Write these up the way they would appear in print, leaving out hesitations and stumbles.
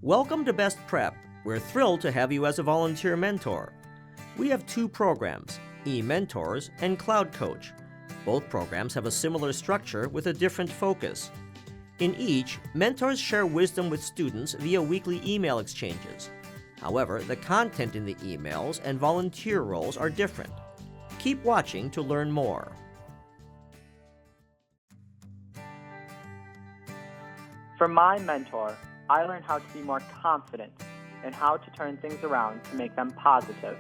Welcome to BestPrep. We're thrilled to have you as a volunteer mentor. We have two programs, eMentors and Cloud Coach. Both programs have a similar structure with a different focus. In each, mentors share wisdom with students via weekly email exchanges. However, the content in the emails and volunteer roles are different. Keep watching to learn more. From my mentor, I learned how to be more confident and how to turn things around to make them positive.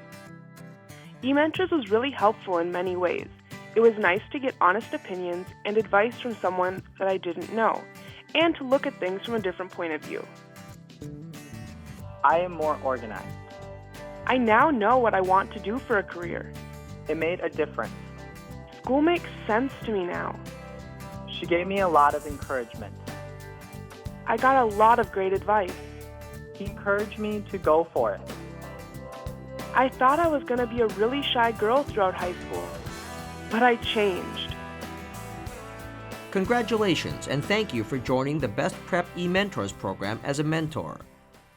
eMentors was really helpful in many ways. It was nice to get honest opinions and advice from someone that I didn't know, and to look at things from a different point of view. I am more organized. I now know what I want to do for a career. It made a difference. School makes sense to me now. She gave me a lot of encouragement. I got a lot of great advice. He encouraged me to go for it. I thought I was going to be a really shy girl throughout high school, but I changed. Congratulations and thank you for joining the BestPrep eMentors program as a mentor.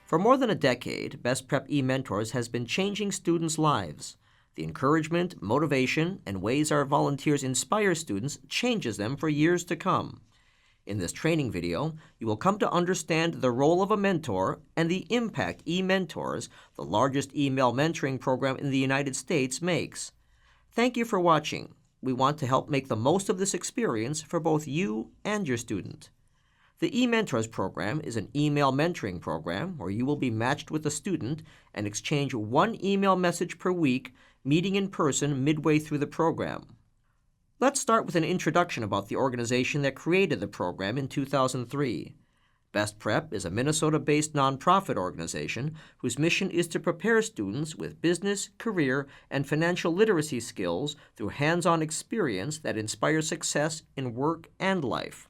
For more than a decade, BestPrep eMentors has been changing students' lives. The encouragement, motivation, and ways our volunteers inspire students changes them for years to come. In this training video, you will come to understand the role of a mentor and the impact eMentors, the largest email mentoring program in the United States, makes. Thank you for watching. We want to help make the most of this experience for both you and your student. The eMentors program is an email mentoring program where you will be matched with a student and exchange one email message per week, meeting in person midway through the program. Let's start with an introduction about the organization that created the program in 2003. BestPrep is a Minnesota-based nonprofit organization whose mission is to prepare students with business, career, and financial literacy skills through hands-on experience that inspires success in work and life.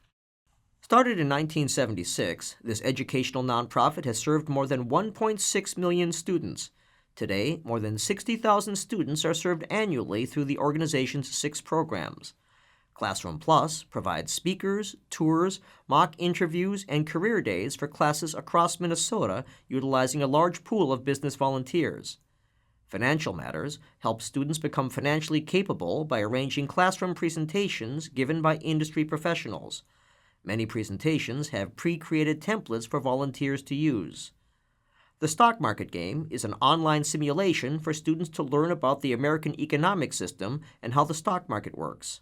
Started in 1976, this educational nonprofit has served more than 1.6 million students. Today, more than 60,000 students are served annually through the organization's 6 programs. Classroom Plus provides speakers, tours, mock interviews, and career days for classes across Minnesota utilizing a large pool of business volunteers. Financial Matters helps students become financially capable by arranging classroom presentations given by industry professionals. Many presentations have pre-created templates for volunteers to use. The Stock Market Game is an online simulation for students to learn about the American economic system and how the stock market works.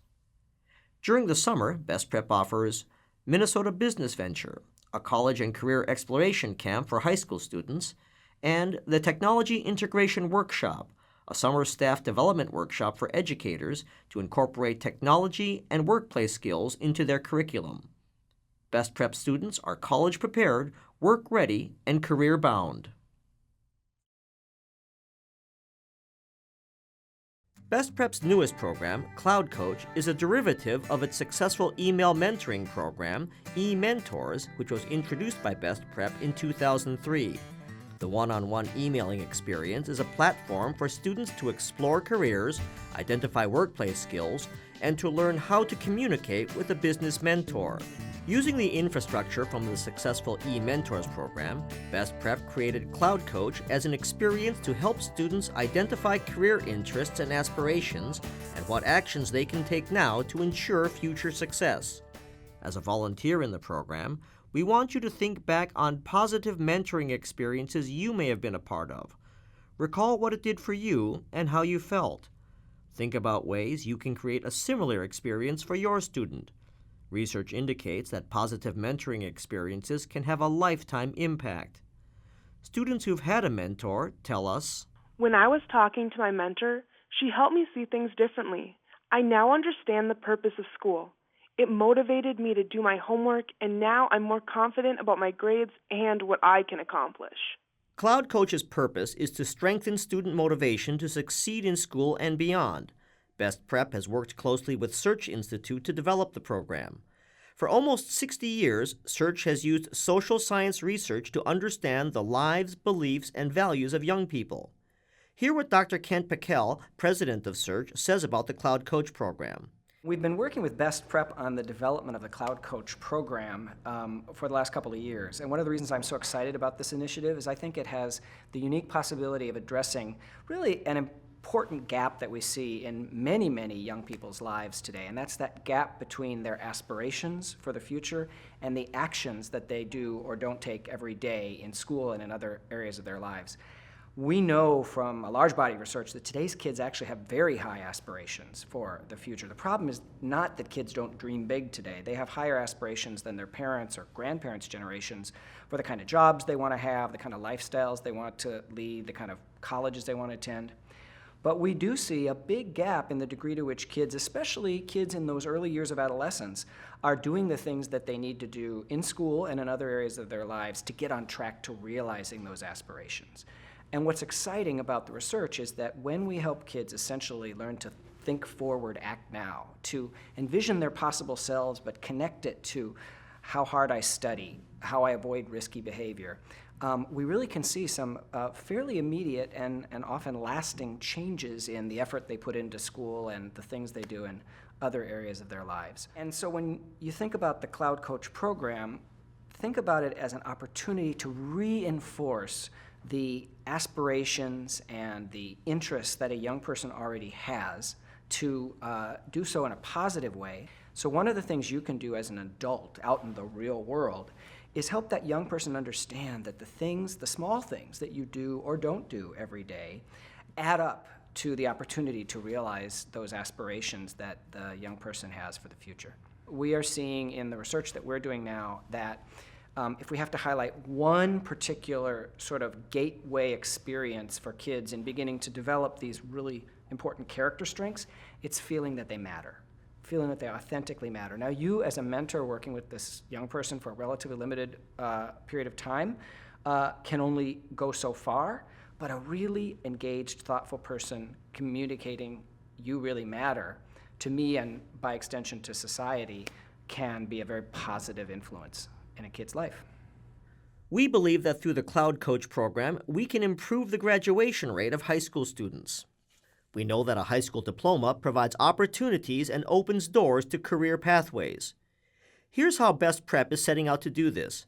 During the summer, BestPrep offers Minnesota Business Venture, a college and career exploration camp for high school students, and the Technology Integration Workshop, a summer staff development workshop for educators to incorporate technology and workplace skills into their curriculum. BestPrep students are college-prepared, work-ready, and career-bound. BestPrep's newest program, Cloud Coach, is a derivative of its successful email mentoring program, eMentors, which was introduced by BestPrep in 2003. The one-on-one emailing experience is a platform for students to explore careers, identify workplace skills, and to learn how to communicate with a business mentor. Using the infrastructure from the successful eMentors program, BestPrep created Cloud Coach as an experience to help students identify career interests and aspirations and what actions they can take now to ensure future success. As a volunteer in the program, we want you to think back on positive mentoring experiences you may have been a part of. Recall what it did for you and how you felt. Think about ways you can create a similar experience for your student. Research indicates that positive mentoring experiences can have a lifetime impact. Students who've had a mentor tell us, When I was talking to my mentor, she helped me see things differently. I now understand the purpose of school. It motivated me to do my homework, and now I'm more confident about my grades and what I can accomplish. Cloud Coach's purpose is to strengthen student motivation to succeed in school and beyond. BestPrep has worked closely with Search Institute to develop the program. For almost 60 years, Search has used social science research to understand the lives, beliefs, and values of young people. Hear what Dr. Kent Pickel, president of Search, says about the Cloud Coach program. We've been working with BestPrep on the development of the Cloud Coach program for the last couple of years. And one of the reasons I'm so excited about this initiative is I think it has the unique possibility of addressing really an important gap that we see in many, many young people's lives today. And that's that gap between their aspirations for the future and the actions that they do or don't take every day in school and in other areas of their lives. We know from a large body of research that today's kids actually have very high aspirations for the future. The problem is not that kids don't dream big today. They have higher aspirations than their parents or grandparents' generations for the kind of jobs they want to have, the kind of lifestyles they want to lead, the kind of colleges they want to attend. But we do see a big gap in the degree to which kids, especially kids in those early years of adolescence, are doing the things that they need to do in school and in other areas of their lives to get on track to realizing those aspirations. And what's exciting about the research is that when we help kids essentially learn to think forward, act now, to envision their possible selves but connect it to how hard I study, how I avoid risky behavior, we really can see some fairly immediate and often lasting changes in the effort they put into school and the things they do in other areas of their lives. And so when you think about the Cloud Coach program, think about it as an opportunity to reinforce the aspirations and the interests that a young person already has, to do so in a positive way. So one of the things you can do as an adult out in the real world is help that young person understand that the small things that you do or don't do every day add up to the opportunity to realize those aspirations that the young person has for the future. We are seeing in the research that we're doing now that if we have to highlight one particular sort of gateway experience for kids in beginning to develop these really important character strengths, it's feeling that they matter, feeling that they authentically matter. Now, you as a mentor working with this young person for a relatively limited period of time can only go so far, but a really engaged, thoughtful person communicating you really matter, to me and by extension to society, can be a very positive influence in a kid's life. We believe that through the Cloud Coach program, we can improve the graduation rate of high school students. We know that a high school diploma provides opportunities and opens doors to career pathways. Here's how BestPrep is setting out to do this.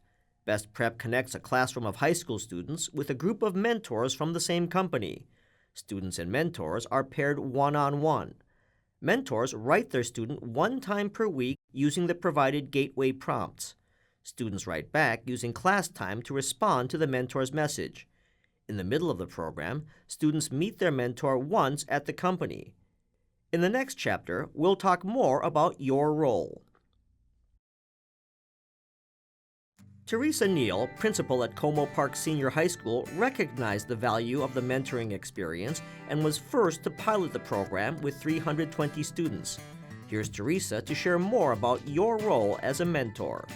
BestPrep connects a classroom of high school students with a group of mentors from the same company. Students and mentors are paired one-on-one. Mentors write their student one time per week using the provided gateway prompts. Students write back using class time to respond to the mentor's message. In the middle of the program, students meet their mentor once at the company. In the next chapter, we'll talk more about your role. Teresa Neal, principal at Como Park Senior High School, recognized the value of the mentoring experience and was first to pilot the program with 320 students. Here's Teresa to share more about your role as a mentor.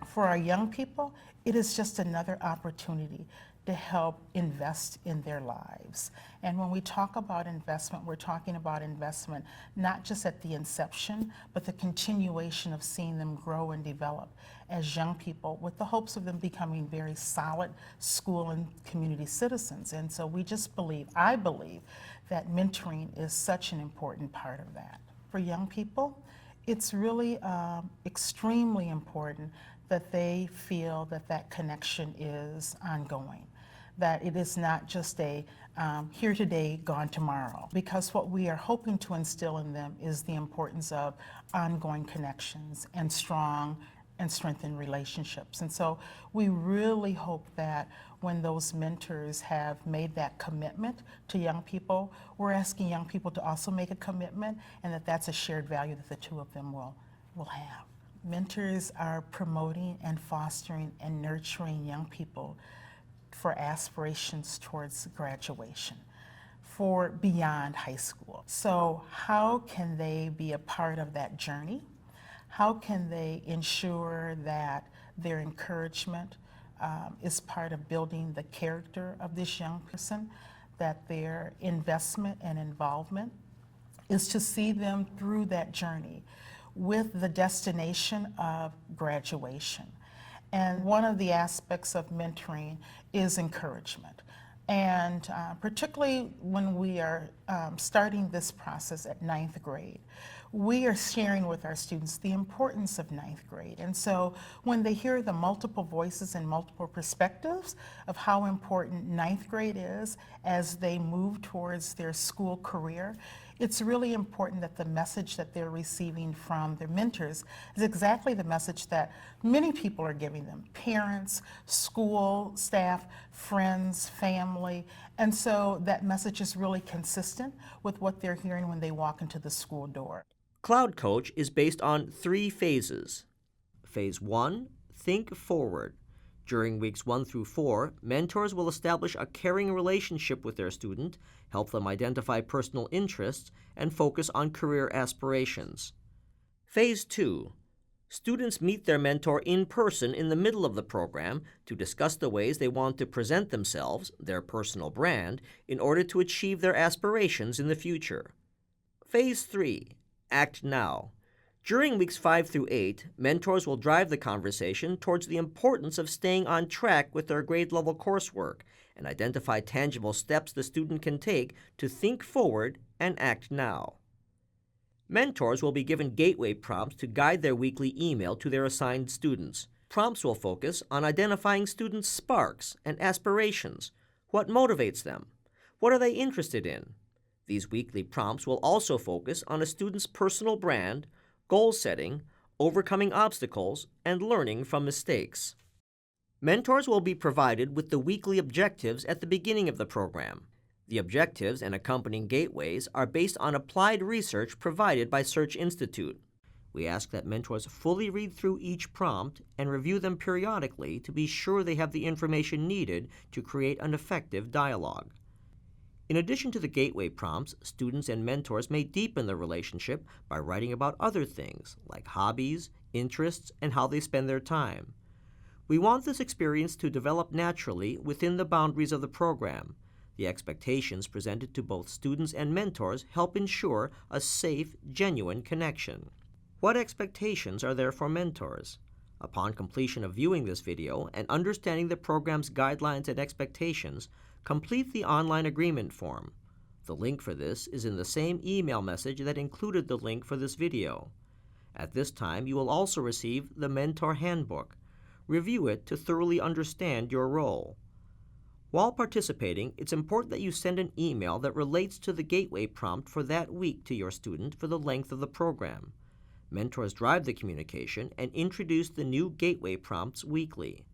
For our young people, it is just another opportunity to help invest in their lives. And when we talk about investment, we're talking about investment not just at the inception, but the continuation of seeing them grow and develop as young people with the hopes of them becoming very solid school and community citizens. And so we just believe, I believe, that mentoring is such an important part of that. For young people, it's really extremely important that they feel that that connection is ongoing, that it is not just a here today, gone tomorrow. Because what we are hoping to instill in them is the importance of ongoing connections and strong and strengthened relationships. And so we really hope that when those mentors have made that commitment to young people, we're asking young people to also make a commitment, and that that's a shared value that the two of them will have. Mentors are promoting and fostering and nurturing young people for aspirations towards graduation, for beyond high school. So how can they be a part of that journey? How can they ensure that their encouragement is part of building the character of this young person, that their investment and involvement is to see them through that journey with the destination of graduation. And one of the aspects of mentoring is encouragement. And particularly when we are starting this process at ninth grade. We are sharing with our students the importance of ninth grade. And so when they hear the multiple voices and multiple perspectives of how important ninth grade is as they move towards their school career, it's really important that the message that they're receiving from their mentors is exactly the message that many people are giving them: parents, school staff, friends, family. And so that message is really consistent with what they're hearing when they walk into the school door. Cloud Coach is based on 3 phases. Phase 1, think forward. During weeks 1 through 4, mentors will establish a caring relationship with their student, help them identify personal interests, and focus on career aspirations. Phase 2, students meet their mentor in person in the middle of the program to discuss the ways they want to present themselves, their personal brand, in order to achieve their aspirations in the future. Phase 3, act now. During weeks 5 through 8, mentors will drive the conversation towards the importance of staying on track with their grade-level coursework and identify tangible steps the student can take to think forward and act now. Mentors will be given gateway prompts to guide their weekly email to their assigned students. Prompts will focus on identifying students' sparks and aspirations. What motivates them? What are they interested in? These weekly prompts will also focus on a student's personal brand, goal setting, overcoming obstacles, and learning from mistakes. Mentors will be provided with the weekly objectives at the beginning of the program. The objectives and accompanying gateways are based on applied research provided by Search Institute. We ask that mentors fully read through each prompt and review them periodically to be sure they have the information needed to create an effective dialogue. In addition to the gateway prompts, students and mentors may deepen the relationship by writing about other things like hobbies, interests, and how they spend their time. We want this experience to develop naturally within the boundaries of the program. The expectations presented to both students and mentors help ensure a safe, genuine connection. What expectations are there for mentors? Upon completion of viewing this video and understanding the program's guidelines and expectations, complete the online agreement form. The link for this is in the same email message that included the link for this video. At this time, you will also receive the Mentor Handbook. Review it to thoroughly understand your role. While participating, it's important that you send an email that relates to the gateway prompt for that week to your student for the length of the program. Mentors drive the communication and introduce the new gateway prompts weekly.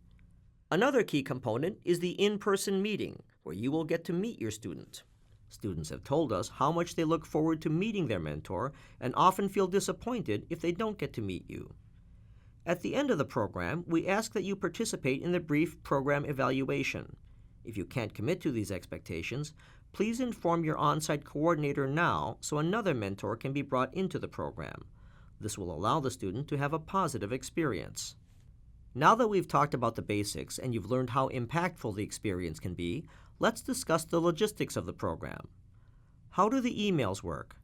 Another key component is the in-person meeting, where you will get to meet your student. Students have told us how much they look forward to meeting their mentor and often feel disappointed if they don't get to meet you. At the end of the program, we ask that you participate in the brief program evaluation. If you can't commit to these expectations, please inform your on-site coordinator now so another mentor can be brought into the program. This will allow the student to have a positive experience. Now that we've talked about the basics and you've learned how impactful the experience can be, let's discuss the logistics of the program. How do the emails work?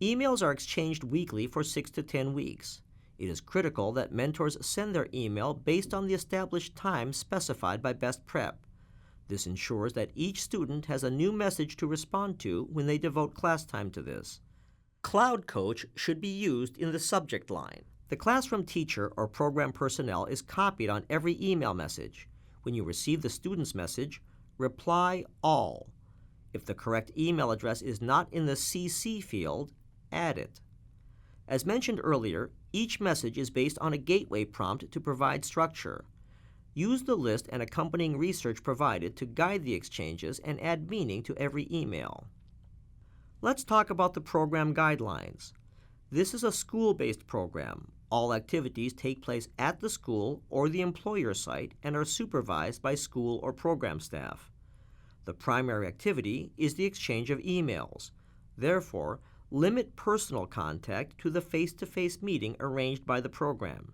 Emails are exchanged weekly for 6 to 10 weeks. It is critical that mentors send their email based on the established time specified by BestPrep. This ensures that each student has a new message to respond to when they devote class time to this. Cloud Coach should be used in the subject line. The classroom teacher or program personnel is copied on every email message. When you receive the student's message, reply all. If the correct email address is not in the CC field, add it. As mentioned earlier, each message is based on a gateway prompt to provide structure. Use the list and accompanying research provided to guide the exchanges and add meaning to every email. Let's talk about the program guidelines. This is a school-based program. All activities take place at the school or the employer site and are supervised by school or program staff. The primary activity is the exchange of emails. Therefore, limit personal contact to the face-to-face meeting arranged by the program.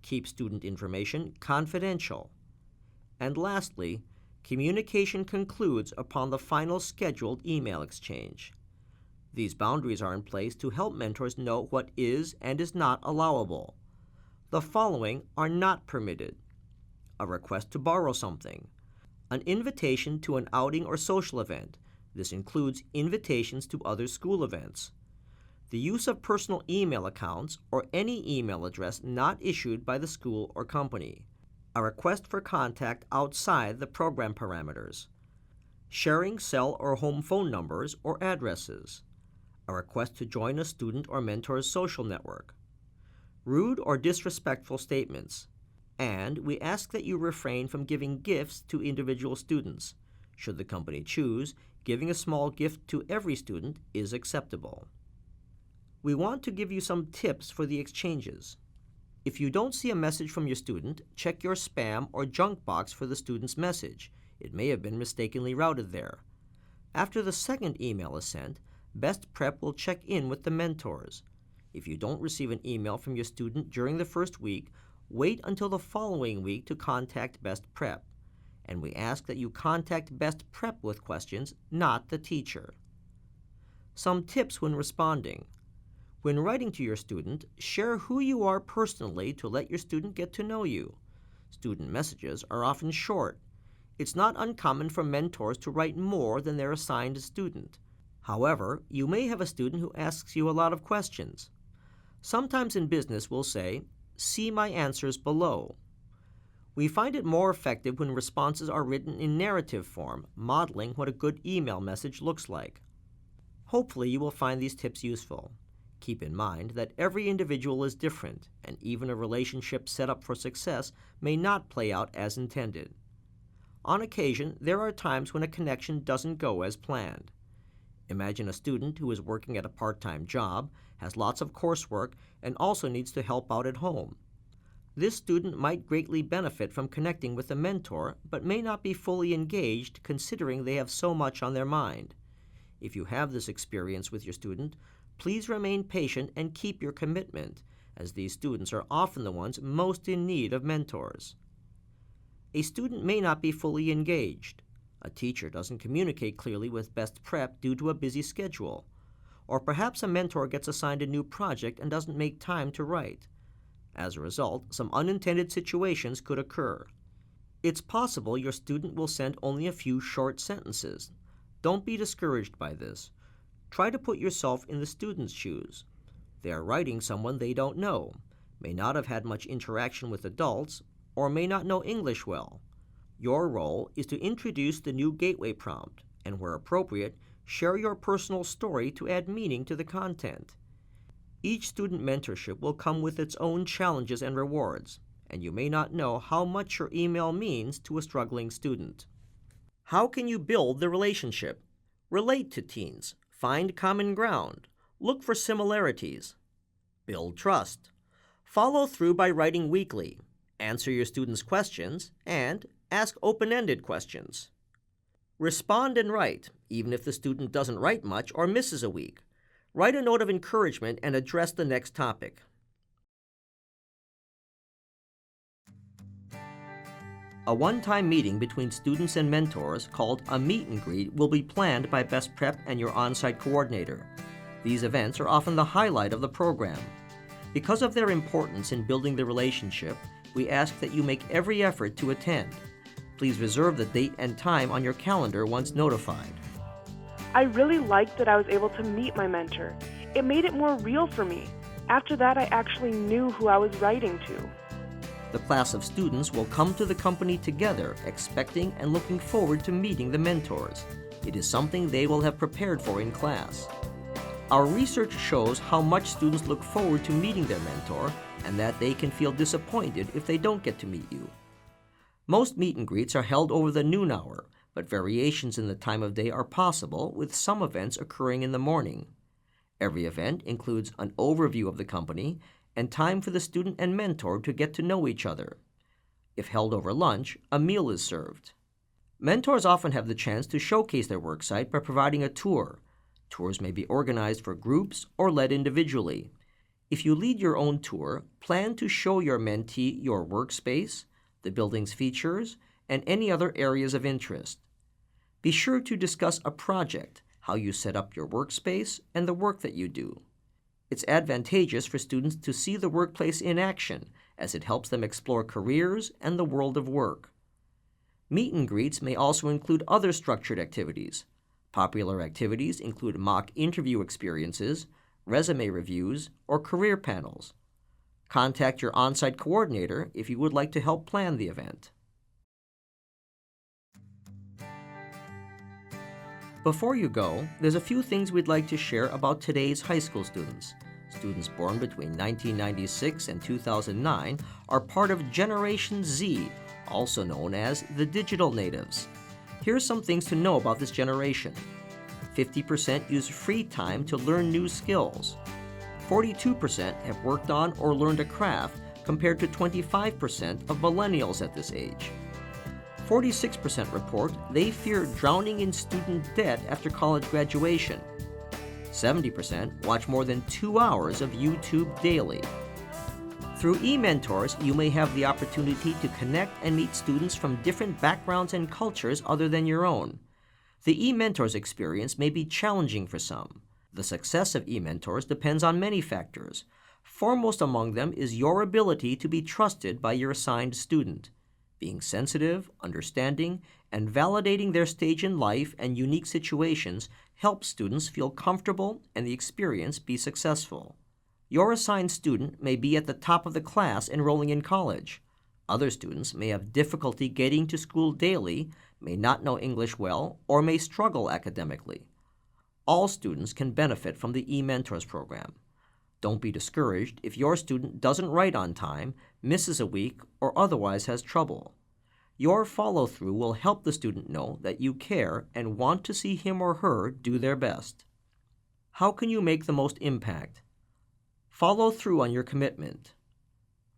Keep student information confidential. And lastly, communication concludes upon the final scheduled email exchange. These boundaries are in place to help mentors know what is and is not allowable. The following are not permitted: a request to borrow something, an invitation to an outing or social event, This includes invitations to other school events. The use of personal email accounts or any email address not issued by the school or company. A request for contact outside the program parameters. Sharing cell or home phone numbers or addresses. A request to join a student or mentor's social network. Rude or disrespectful statements. And we ask that you refrain from giving gifts to individual students. Should the company choose, giving a small gift to every student is acceptable. We want to give you some tips for the exchanges. If you don't see a message from your student, check your spam or junk box for the student's message. It may have been mistakenly routed there. After the second email is sent, BestPrep will check in with the mentors. If you don't receive an email from your student during the first week, wait until the following week to contact BestPrep. And we ask that you contact BestPrep with questions, not the teacher. Some tips when responding. When writing to your student, share who you are personally to let your student get to know you. Student messages are often short. It's not uncommon for mentors to write more than their assigned student. However, you may have a student who asks you a lot of questions. Sometimes in business we'll say, "See my answers below." We find it more effective when responses are written in narrative form, modeling what a good email message looks like. Hopefully you will find these tips useful. Keep in mind that every individual is different, and even a relationship set up for success may not play out as intended. On occasion, there are times when a connection doesn't go as planned. Imagine a student who is working at a part-time job, has lots of coursework, and also needs to help out at home. This student might greatly benefit from connecting with a mentor, but may not be fully engaged considering they have so much on their mind. If you have this experience with your student, please remain patient and keep your commitment, as these students are often the ones most in need of mentors. A student may not be fully engaged. A teacher doesn't communicate clearly with BestPrep due to a busy schedule. Or perhaps a mentor gets assigned a new project and doesn't make time to write. As a result, some unintended situations could occur. It's possible your student will send only a few short sentences. Don't be discouraged by this. Try to put yourself in the student's shoes. They are writing someone they don't know, may not have had much interaction with adults, or may not know English well. Your role is to introduce the new gateway prompt, and where appropriate, share your personal story to add meaning to the content. Each student mentorship will come with its own challenges and rewards, and you may not know how much your email means to a struggling student. How can you build the relationship? Relate to teens. Find common ground. Look for similarities. Build trust. Follow through by writing weekly. Answer your students' questions, and ask open-ended questions. Respond and write, even if the student doesn't write much or misses a week. Write a note of encouragement and address the next topic. A one-time meeting between students and mentors called a meet and greet will be planned by BestPrep and your on-site coordinator. These events are often the highlight of the program. Because of their importance in building the relationship, we ask that you make every effort to attend. Please reserve the date and time on your calendar once notified. I really liked that I was able to meet my mentor. It made it more real for me. After that, I actually knew who I was writing to. The class of students will come to the company together, expecting and looking forward to meeting the mentors. It is something they will have prepared for in class. Our research shows how much students look forward to meeting their mentor, and that they can feel disappointed if they don't get to meet you. Most meet and greets are held over the noon hour, but variations in the time of day are possible, with some events occurring in the morning. Every event includes an overview of the company and time for the student and mentor to get to know each other. If held over lunch, a meal is served. Mentors often have the chance to showcase their worksite by providing a tour. Tours may be organized for groups or led individually. If you lead your own tour, plan to show your mentee your workspace, the building's features, and any other areas of interest. Be sure to discuss a project, how you set up your workspace, and the work that you do. It's advantageous for students to see the workplace in action, as it helps them explore careers and the world of work. Meet and greets may also include other structured activities. Popular activities include mock interview experiences, resume reviews, or career panels. Contact your on-site coordinator if you would like to help plan the event. Before you go, there's a few things we'd like to share about today's high school students. Students born between 1996 and 2009 are part of Generation Z, also known as the digital natives. Here's some things to know about this generation. 50% use free time to learn new skills. 42% have worked on or learned a craft compared to 25% of millennials at this age. 46% report they fear drowning in student debt after college graduation. 70% watch more than 2 hours of YouTube daily. Through eMentors, you may have the opportunity to connect and meet students from different backgrounds and cultures other than your own. The eMentors experience may be challenging for some. The success of eMentors depends on many factors. Foremost among them is your ability to be trusted by your assigned student. Being sensitive, understanding, and validating their stage in life and unique situations helps students feel comfortable and the experience be successful. Your assigned student may be at the top of the class enrolling in college. Other students may have difficulty getting to school daily, may not know English well, or may struggle academically. All students can benefit from the eMentors program. Don't be discouraged if your student doesn't write on time, misses a week, or otherwise has trouble. Your follow-through will help the student know that you care and want to see him or her do their best. How can you make the most impact? Follow through on your commitment.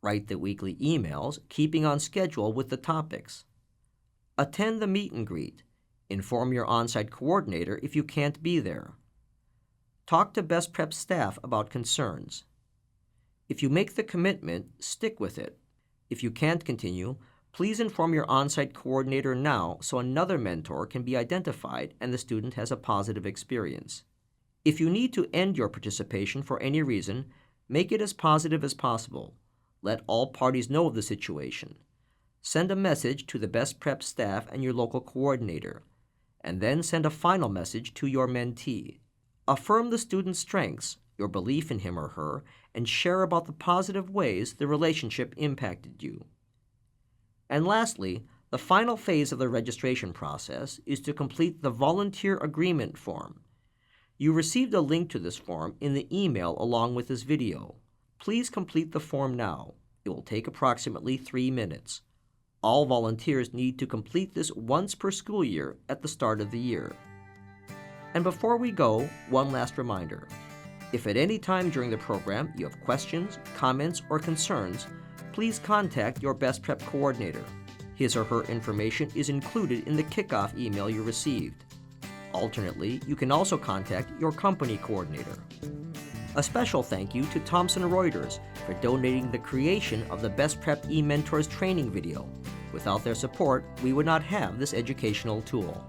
Write the weekly emails, keeping on schedule with the topics. Attend the meet and greet. Inform your on-site coordinator if you can't be there. Talk to BestPrep staff about concerns. If you make the commitment, stick with it. If you can't continue, please inform your on-site coordinator now so another mentor can be identified and the student has a positive experience. If you need to end your participation for any reason, make it as positive as possible. Let all parties know of the situation. Send a message to the BestPrep staff and your local coordinator, and then send a final message to your mentee. Affirm the student's strengths, your belief in him or her, and share about the positive ways the relationship impacted you. And lastly, the final phase of the registration process is to complete the volunteer agreement form. You received a link to this form in the email along with this video. Please complete the form now. It will take approximately 3 minutes. All volunteers need to complete this once per school year at the start of the year. And before we go, one last reminder. If at any time during the program you have questions, comments, or concerns, please contact your BestPrep coordinator. His or her information is included in the kickoff email you received. Alternately, you can also contact your company coordinator. A special thank you to Thomson Reuters for donating the creation of the BestPrep eMentors training video. Without their support, we would not have this educational tool.